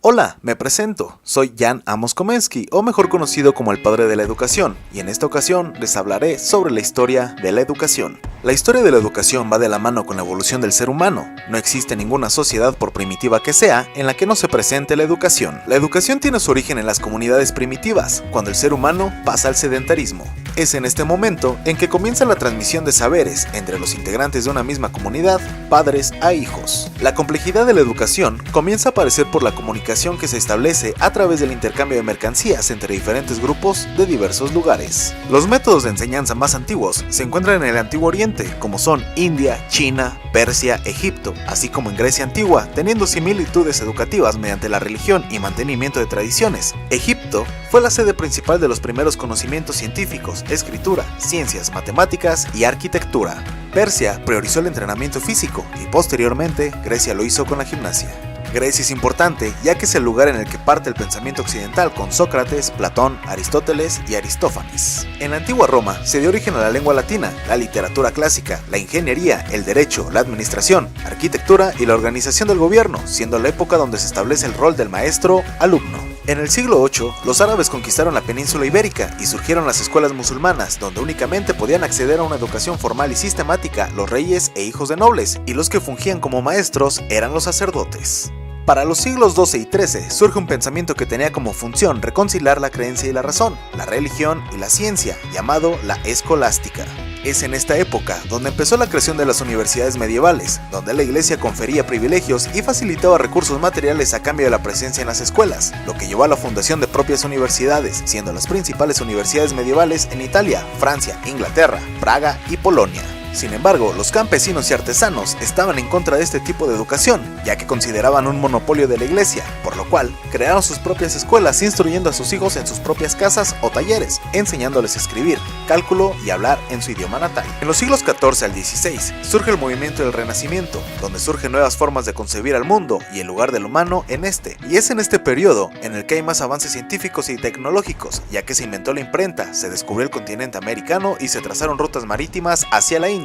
Hola, me presento, soy Jan Amos Komensky, o mejor conocido como el padre de la educación, y en esta ocasión les hablaré sobre la historia de la educación. La historia de la educación va de la mano con la evolución del ser humano. No existe ninguna sociedad, por primitiva que sea, en la que no se presente la educación. La educación tiene su origen en las comunidades primitivas, cuando el ser humano pasa al sedentarismo. Es en este momento en que comienza la transmisión de saberes entre los integrantes de una misma comunidad, padres a hijos. La complejidad de la educación comienza a aparecer por la comunicación que se establece a través del intercambio de mercancías entre diferentes grupos de diversos lugares. Los métodos de enseñanza más antiguos se encuentran en el Antiguo Oriente, como son India, China, Persia, Egipto, así como en Grecia antigua, teniendo similitudes educativas mediante la religión y mantenimiento de tradiciones. Egipto fue la sede principal de los primeros conocimientos científicos, escritura, ciencias, matemáticas y arquitectura. Persia priorizó el entrenamiento físico y posteriormente Grecia lo hizo con la gimnasia. Grecia es importante ya que es el lugar en el que parte el pensamiento occidental con Sócrates, Platón, Aristóteles y Aristófanes. En la antigua Roma se dio origen a la lengua latina, la literatura clásica, la ingeniería, el derecho, la administración, arquitectura y la organización del gobierno, siendo la época donde se establece el rol del maestro-alumno. En el siglo VIII, los árabes conquistaron la península ibérica y surgieron las escuelas musulmanas, donde únicamente podían acceder a una educación formal y sistemática los reyes e hijos de nobles, y los que fungían como maestros eran los sacerdotes. Para los siglos XII y XIII surge un pensamiento que tenía como función reconciliar la creencia y la razón, la religión y la ciencia, llamado la escolástica. Es en esta época donde empezó la creación de las universidades medievales, donde la iglesia confería privilegios y facilitaba recursos materiales a cambio de la presencia en las escuelas, lo que llevó a la fundación de propias universidades, siendo las principales universidades medievales en Italia, Francia, Inglaterra, Praga y Polonia. Sin embargo, los campesinos y artesanos estaban en contra de este tipo de educación, ya que consideraban un monopolio de la iglesia, por lo cual crearon sus propias escuelas instruyendo a sus hijos en sus propias casas o talleres, enseñándoles a escribir, cálculo y hablar en su idioma natal. En los siglos XIV al XVI surge el movimiento del Renacimiento, donde surgen nuevas formas de concebir al mundo y el lugar del humano en este. Y es en este periodo en el que hay más avances científicos y tecnológicos, ya que se inventó la imprenta, se descubrió el continente americano y se trazaron rutas marítimas hacia la India.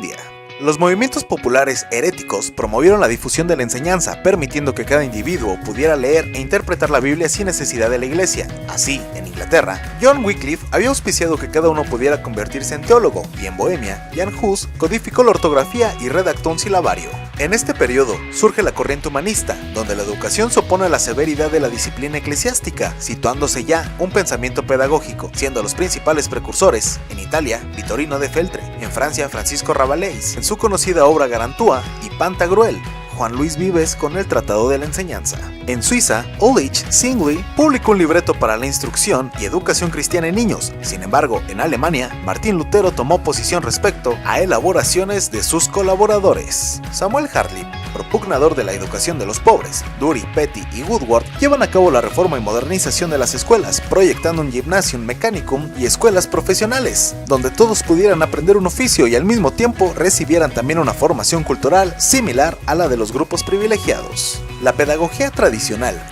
Los movimientos populares heréticos promovieron la difusión de la enseñanza, permitiendo que cada individuo pudiera leer e interpretar la Biblia sin necesidad de la iglesia. Así, en Inglaterra, John Wycliffe había auspiciado que cada uno pudiera convertirse en teólogo, y en Bohemia, Jan Hus codificó la ortografía y redactó un silabario. En este periodo surge la corriente humanista, donde la educación se opone a la severidad de la disciplina eclesiástica, situándose ya un pensamiento pedagógico, siendo los principales precursores, en Italia, Vittorino de Feltre, en Francia, Francisco Rabelais, en su conocida obra Gargantua, y Pantagruel, Juan Luis Vives con el Tratado de la Enseñanza. En Suiza, Ulrich Zwingli publicó un libreto para la instrucción y educación cristiana en niños. Sin embargo, en Alemania, Martín Lutero tomó posición respecto a elaboraciones de sus colaboradores. Samuel Hartlib, propugnador de la educación de los pobres, Dury, Petty y Woodward llevan a cabo la reforma y modernización de las escuelas, proyectando un gymnasium mechanicum y escuelas profesionales, donde todos pudieran aprender un oficio y al mismo tiempo recibieran también una formación cultural similar a la de los grupos privilegiados. La pedagogía tradicional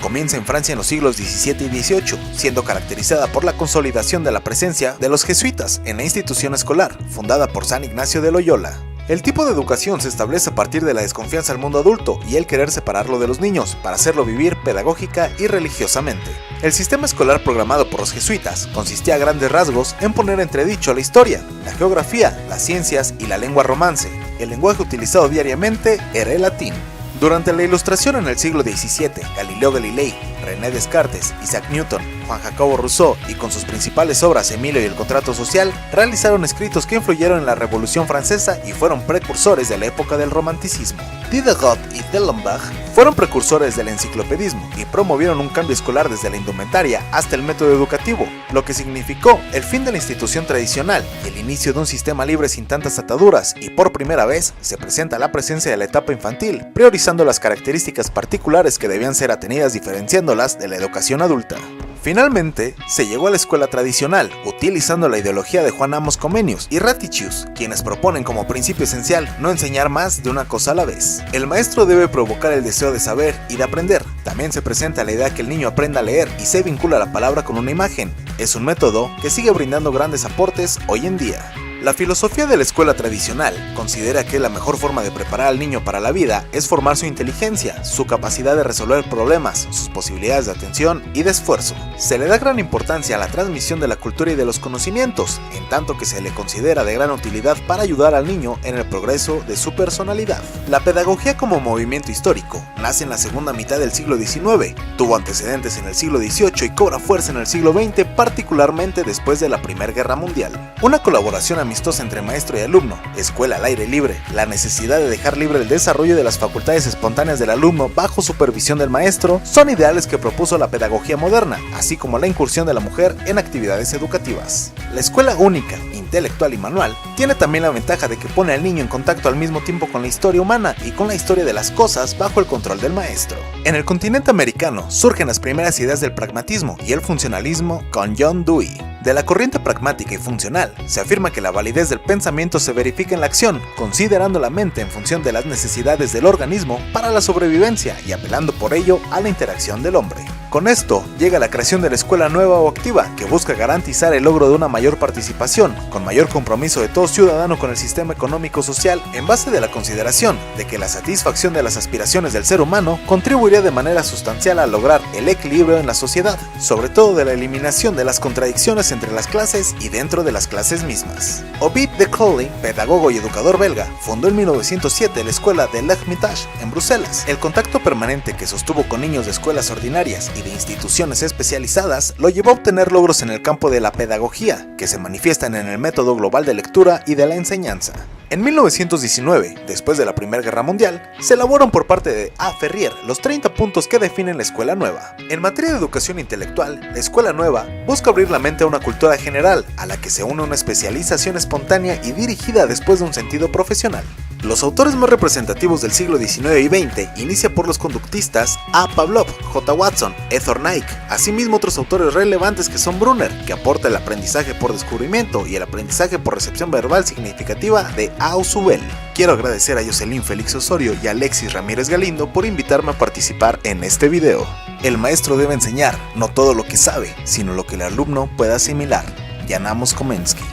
comienza en Francia en los siglos XVII y XVIII, siendo caracterizada por la consolidación de la presencia de los jesuitas en la institución escolar, fundada por San Ignacio de Loyola. El tipo de educación se establece a partir de la desconfianza al mundo adulto y el querer separarlo de los niños para hacerlo vivir pedagógica y religiosamente. El sistema escolar programado por los jesuitas consistía a grandes rasgos en poner entredicho la historia, la geografía, las ciencias y la lengua romance. El lenguaje utilizado diariamente era el latín. Durante la Ilustración en el siglo XVII, Galileo Galilei, René Descartes, Isaac Newton, Juan Jacobo Rousseau y con sus principales obras Emilio y el Contrato Social, realizaron escritos que influyeron en la Revolución Francesa y fueron precursores de la época del Romanticismo. Diderot y D'Alembert fueron precursores del enciclopedismo y promovieron un cambio escolar desde la indumentaria hasta el método educativo, lo que significó el fin de la institución tradicional y el inicio de un sistema libre sin tantas ataduras, y por primera vez se presenta la presencia de la etapa infantil, priorizando las características particulares que debían ser atendidas diferenciándolas de la educación adulta. Finalmente, se llegó a la escuela tradicional, utilizando la ideología de Juan Amos Comenius y Raticius, quienes proponen como principio esencial no enseñar más de una cosa a la vez. El maestro debe provocar el deseo de saber y de aprender. También se presenta la idea que el niño aprenda a leer y se vincula la palabra con una imagen. Es un método que sigue brindando grandes aportes hoy en día. La filosofía de la escuela tradicional considera que la mejor forma de preparar al niño para la vida es formar su inteligencia, su capacidad de resolver problemas, sus posibilidades de atención y de esfuerzo. Se le da gran importancia a la transmisión de la cultura y de los conocimientos, en tanto que se le considera de gran utilidad para ayudar al niño en el progreso de su personalidad. La pedagogía como movimiento histórico nace en la segunda mitad del siglo XIX, tuvo antecedentes en el siglo XVIII y cobra fuerza en el siglo XX, particularmente después de la Primera Guerra Mundial. Una colaboración amistosa entre maestro y alumno, escuela al aire libre, la necesidad de dejar libre el desarrollo de las facultades espontáneas del alumno bajo supervisión del maestro, son ideales que propuso la pedagogía moderna, así como la incursión de la mujer en actividades educativas. La escuela única, intelectual y manual tiene también la ventaja de que pone al niño en contacto al mismo tiempo con la historia humana y con la historia de las cosas bajo el control del maestro. En el continente americano surgen las primeras ideas del pragmatismo y el funcionalismo con John Dewey. De la corriente pragmática y funcional, se afirma que la validez del pensamiento se verifica en la acción, considerando la mente en función de las necesidades del organismo para la sobrevivencia y apelando por ello a la interacción del hombre. Con esto, llega la creación de la escuela nueva o activa, que busca garantizar el logro de una mayor participación, con mayor compromiso de todo ciudadano con el sistema económico-social, en base de la consideración de que la satisfacción de las aspiraciones del ser humano contribuiría de manera sustancial a lograr el equilibrio en la sociedad, sobre todo de la eliminación de las contradicciones entre las clases y dentro de las clases mismas. Ovid de Colly, pedagogo y educador belga, fundó en 1907 la escuela de l'Hermitage en Bruselas. El contacto permanente que sostuvo con niños de escuelas ordinarias y de instituciones especializadas lo llevó a obtener logros en el campo de la pedagogía, que se manifiestan en el método global de lectura y de la enseñanza. En 1919, después de la Primera Guerra Mundial, se elaboran por parte de A. Ferrier los 30 puntos que definen la escuela nueva. En materia de educación intelectual, la escuela nueva busca abrir la mente a una cultura general, a la que se une una especialización espontánea y dirigida después de un sentido profesional. Los autores más representativos del siglo XIX y XX inicia por los conductistas A. Pavlov, J. Watson, E. Thorndike, asimismo otros autores relevantes que son Brunner, que aporta el aprendizaje por descubrimiento y el aprendizaje por recepción verbal significativa de Ausubel. Quiero agradecer a Jocelyn Félix Osorio y a Alexis Ramírez Galindo por invitarme a participar en este video. El maestro debe enseñar no todo lo que sabe, sino lo que el alumno pueda asimilar. Jan Amos Komenski.